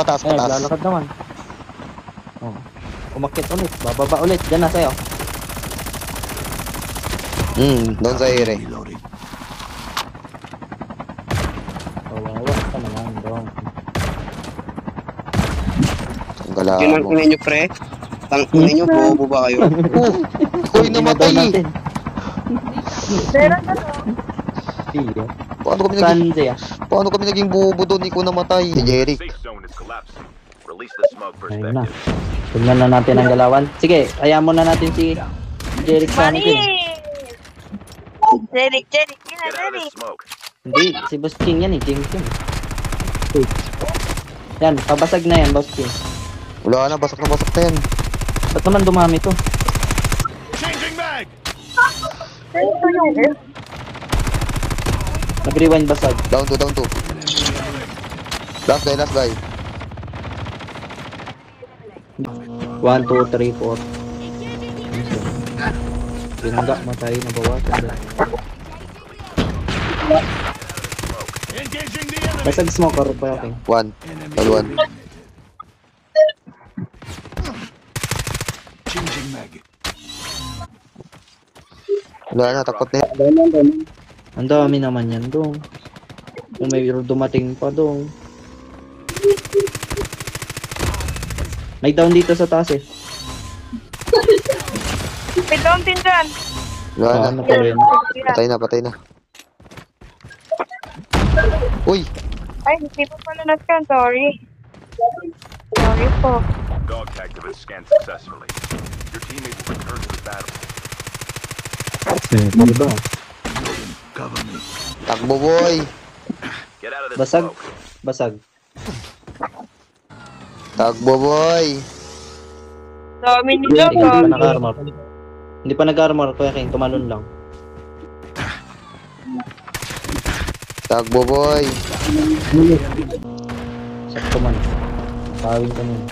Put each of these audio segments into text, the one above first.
Pataas, Ay, pataas. lalakad naman. Oh. Umakit ulit. Bababa ulit. Diyan na sa'yo. Doon sa ere. Kawawa ka naman, dong. Ang gala Yun ang mo. ina nyo, pre. Tang ina nyo, bobo ba kayo? Uy, namatay eh. Meron na to. Iyo. Paano kami naging, Saan siya? paano kami naging bobo doon? Ikaw namatay. Si Jeric. Safe zone is collapsing. Release the smoke Ayun na. perspective. Tignan na natin ang galawan. Sige, hayaan mo na natin si Jeric sa Money! akin. Jeric, Yun na, Get out of Jeric. this smoke. Hindi, si Boss King yan eh. King. Yan, pabasag na yan, Boss King. Wala na, basak na yan. Ba't naman dumami to? Changing mag. Ito yung F. Nag-rewind basag. Down 2. Last guy. 1, 2, 3, 4. Binangga, matay, nabawasan. Engaging the enemy. Basag smoker pa, okay. 1. All 1. Changing mag. Wala na, takot na yan. Ang dami naman yan, dong. Kung may dumating pa, dong. May down dito sa taas eh. May down din dyan. Wala Ano na. pa rin? Patay na. Uy! Ay, hindi po pala nag-scan. Sorry. Sorry po. Dog tag to scan successfully. Your teammate will return to the battle. Ano ba? Cover me. Takbo, boy! Get out of this Basag. smoke. Basag. Takbo, boy! Dami nila, Hindi pa dami. nag-armor. Hindi pa nag-armor, Kuya King. Tumalon lang. Takbo, boy! Sakto man. Tawin ka nun.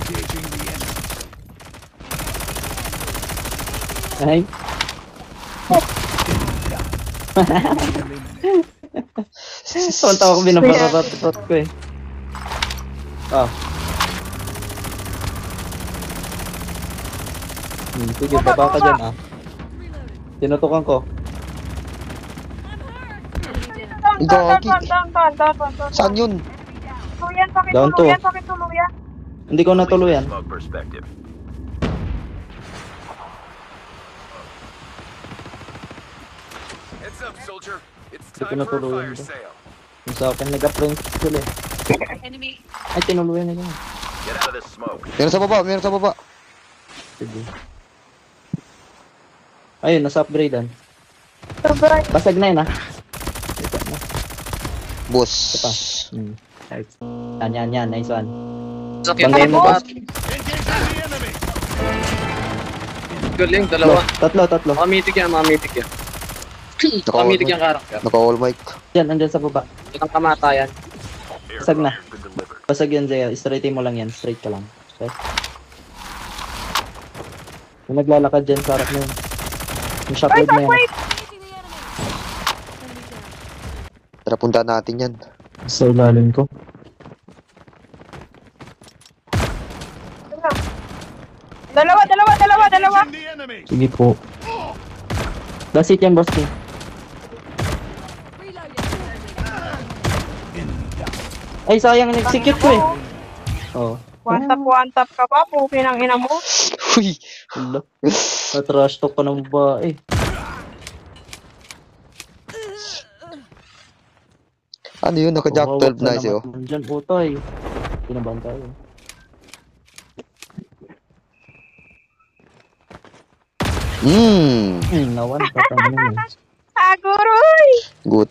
Engaging the enemy. Ay. Tonta ako binabaratot ko eh. Ah. Sige, baba ka dyan ah. Tinutukan ko. Down. Saan yun? Tuluyan, Down to. pakituluyan. Hindi ko natuluyan. Smoke perspective. Heads up, soldier. It's Hindi ko time for a natuluyan fire to. sale. Yung sa akin nag-apprint sila eh. Ay, tinuluyan na yun. Get out of this smoke. Meron sa baba. Sige. Ayun, nasa upgradean. Sobrang. Basag na yun ah. Boss. Ito pa. Nice. Yan. Nice one. Sakit Bangay mo boss. Engaging the enemy. Galing, dalawa. Tatlo. Makamitik yan. Makamitik yung karakter. Naka-all mic. Yan, andyan sa baba. Ilang kamatayan. Basag na. Airdrop has been delivered. Basag yan, Zaya. Straightin mo lang yan. Straight ka lang. Okay? Yung naglalakad dyan sa harap na yun. Yung shotload na yan. Tara, punta natin yan. Sa ilalim ko. Dalawa. Engaging the enemy. Sige po. That's it yan, boss king. Ay, sayang nag-execute ko eh. Oh. One tap ka pa. Pukin ang ina mo. Uy! Hala. Na-trash talk pa ng babae. Ano yun? Naka-jack 12 na siya. Diyan po tayo. Kinabahan tayo. Nawan. Patay na yun. Aguroy! Good